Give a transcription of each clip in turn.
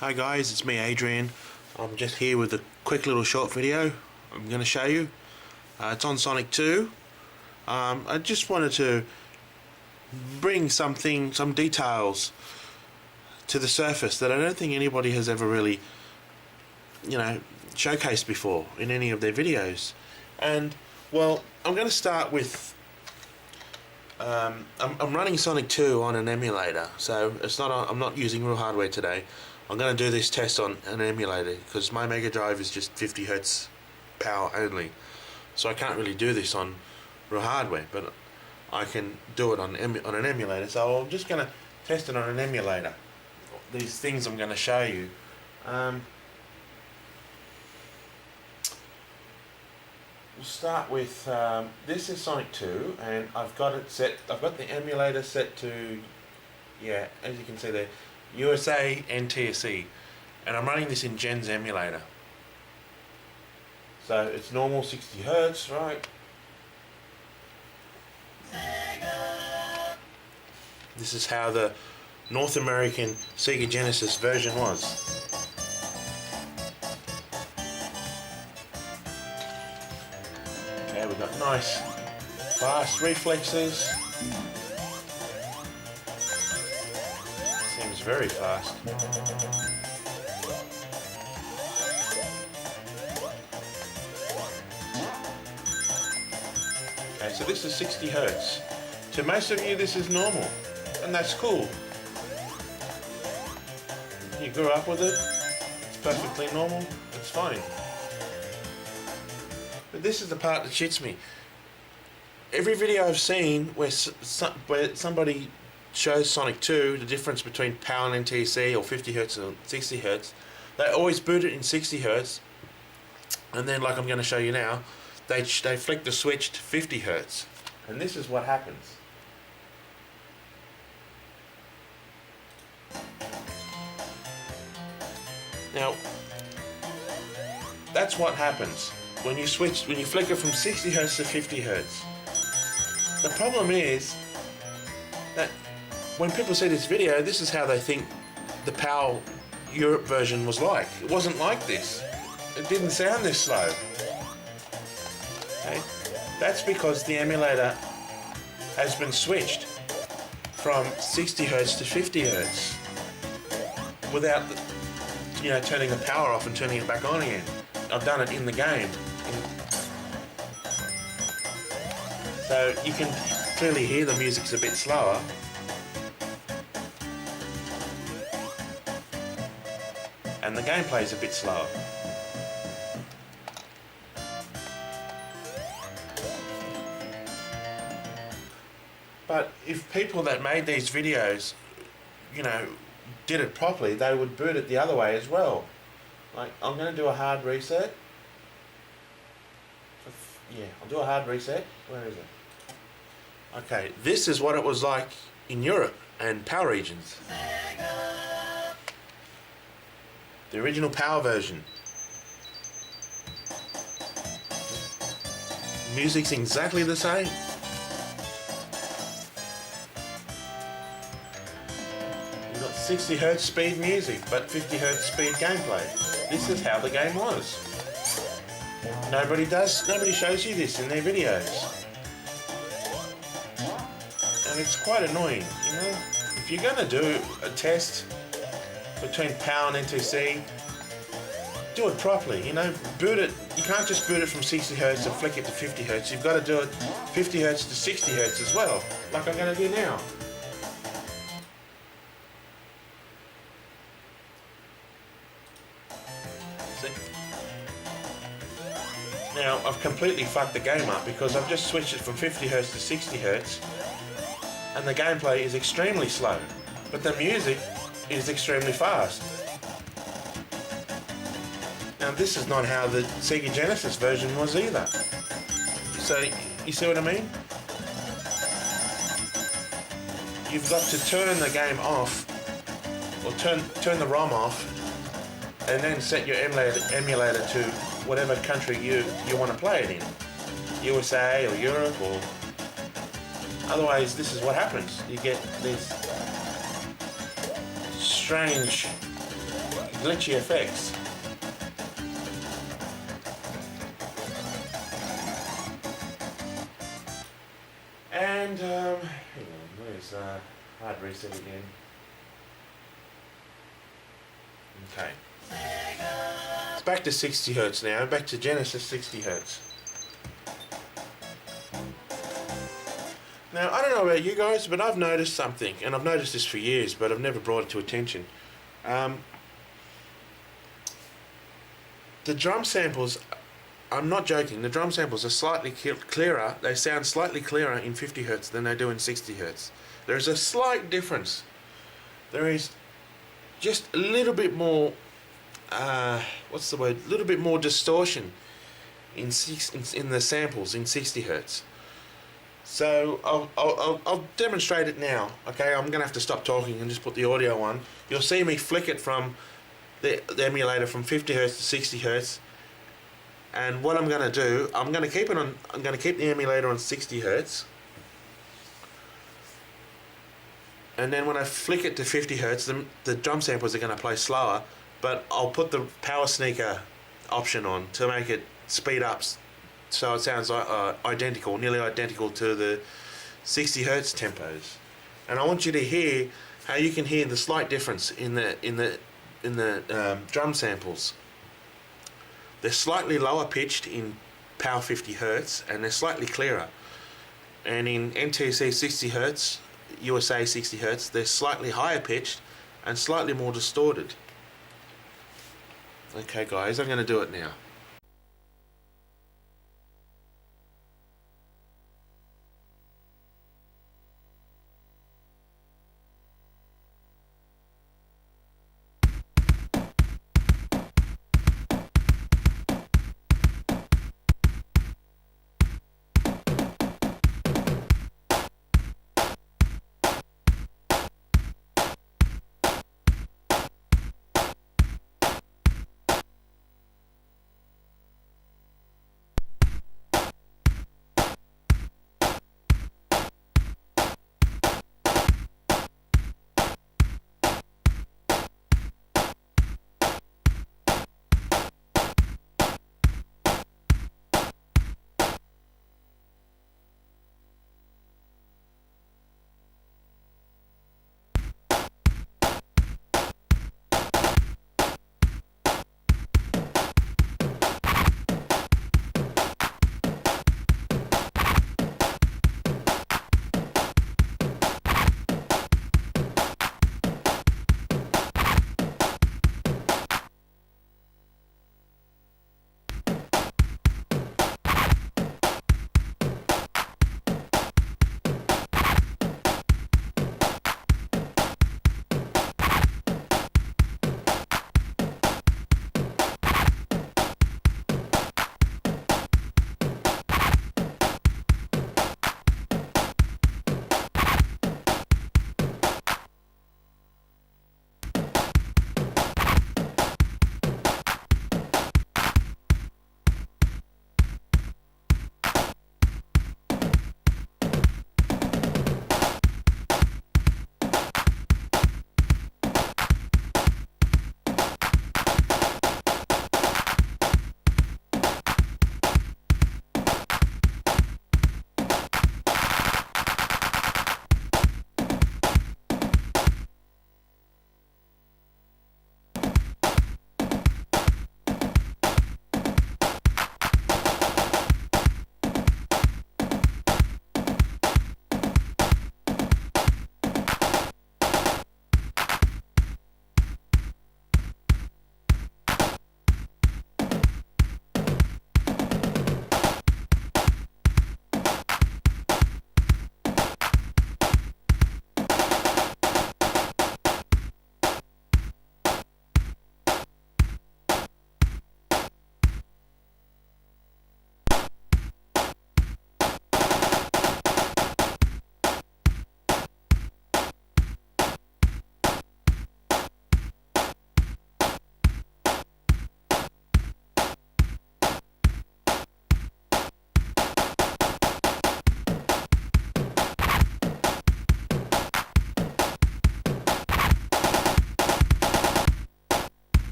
Hi guys, it's me Adrian. I'm just here with a quick little short video I'm going to show you. It's on Sonic 2. I just wanted to bring some details to the surface that I don't think anybody has ever really, showcased before in any of their videos. And well, I'm going to start with I'm running Sonic 2 on an emulator, so I'm not using real hardware today. I'm going to do this test on an emulator because my Mega Drive is just 50 Hz power only, so I can't really do this on real hardware, but I can do it on an emulator. So I'm just going to test it on an emulator. These things I'm going to show you. We'll start with this is Sonic 2, and I've got the emulator set to, as you can see there, USA NTSC, and I'm running this in Gen's emulator. So it's normal 60 Hz, right? This is how the North American Sega Genesis version was. Okay, we've got nice fast reflexes. Seems very fast. Okay, so this is 60 Hz. To most of you this is normal, and that's cool. You grew up with it, it's perfectly normal, it's fine. But this is the part that shits me. Every video I've seen where somebody shows Sonic 2, the difference between PAL and NTSC, or 50 Hz or 60 Hz, they always boot it in 60 Hz, and then, like I'm going to show you now, they flick the switch to 50 Hz, and this is what happens. Now, that's what happens when you flick it from 60 Hz to 50 Hz. The problem is that when people see this video, this is how they think the PAL Europe version was like. It wasn't like this. It didn't sound this slow. Okay? That's because the emulator has been switched from 60 Hz to 50 Hz without turning the power off and turning it back on again. I've done it in the game. So you can clearly hear the music's a bit slower. And the gameplay's a bit slower. But if people that made these videos, did it properly, they would boot it the other way as well. Like, I'm going to do a hard reset. I'll do a hard reset. Where is it? Okay, this is what it was like in Europe and PAL regions. The original PAL version. Music's exactly the same. You've got 60 Hz speed music, but 50 Hz speed gameplay. This is how the game was. Nobody shows you this in their videos. And it's quite annoying, If you're going to do a test between PAL and NTSC, do it properly, boot it. You can't just boot it from 60 Hz and flick it to 50 Hz. You've got to do it 50 Hz to 60 Hz as well, like I'm going to do now. See? Now, I've completely fucked the game up because I've just switched it from 50 Hz to 60 Hz, and the gameplay is extremely slow, but the music is extremely fast. Now, this is not how the Sega Genesis version was either. So, you see what I mean? You've got to turn the game off, or turn the ROM off, and then set your emulator to whatever country you want to play it in. USA or Europe, or... Otherwise, this is what happens. You get these strange glitchy effects. And hang on, where's hard reset again? Okay. It's back to 60 Hertz now, back to Genesis 60 Hertz. Now, I don't know about you guys, but I've noticed something, and I've noticed this for years, but I've never brought it to attention. The drum samples, I'm not joking, the drum samples are slightly clearer, they sound slightly clearer in 50 Hertz than they do in 60 Hertz. There's a slight difference. There is just a little bit more, what's the word, a little bit more distortion in the samples in 60 Hertz. So I'll demonstrate it now. Okay, I'm gonna have to stop talking and just put the audio on. You'll see me flick it from the emulator from 50 Hertz to 60 Hertz. And what I'm gonna do, I'm gonna keep the emulator on 60 Hertz. And then when I flick it to 50 Hertz, the drum samples are gonna play slower, but I'll put the power sneaker option on to make it speed up, so it sounds identical, nearly identical to the 60 Hertz tempos. And I want you to hear how you can hear the slight difference in the drum samples. They're slightly lower pitched in Power 50 Hertz, and they're slightly clearer. And in NTSC 60 Hertz, USA 60 Hertz, they're slightly higher pitched and slightly more distorted. Okay guys, I'm going to do it now.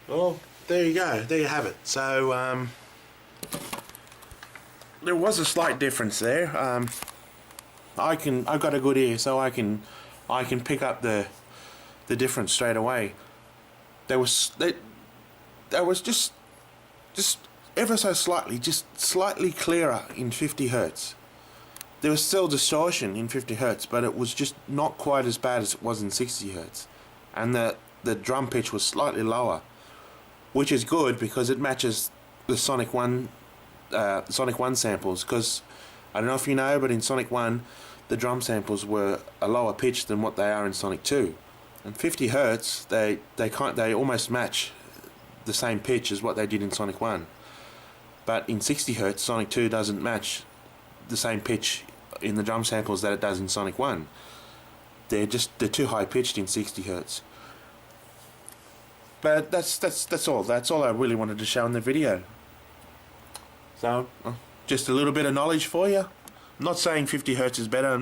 Well, there you go. There you have it. So there was a slight difference there. I've got a good ear, so I can pick up the difference straight away. There was just ever so slightly, just slightly clearer in 50 hertz. There was still distortion in 50 hertz, but it was just not quite as bad as it was in 60 hertz. And the drum pitch was slightly lower, which is good because it matches the Sonic 1 samples. Because I don't know if you know, but in Sonic 1 the drum samples were a lower pitch than what they are in Sonic 2. And 50 hertz, they almost match the same pitch as what they did in Sonic 1. But in 60 hertz, Sonic 2 doesn't match the same pitch in the drum samples that it does in Sonic 1. They're too high pitched in 60 hertz. But that's all. That's all I really wanted to show in the video. So just a little bit of knowledge for you. I'm not saying 50 hertz is better.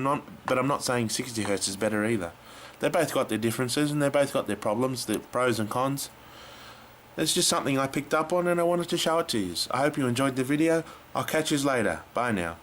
But I'm not saying 60 hertz is better either. They both got their differences and they both got their problems, their pros and cons. It's just something I picked up on and I wanted to show it to you. I hope you enjoyed the video. I'll catch you later. Bye now.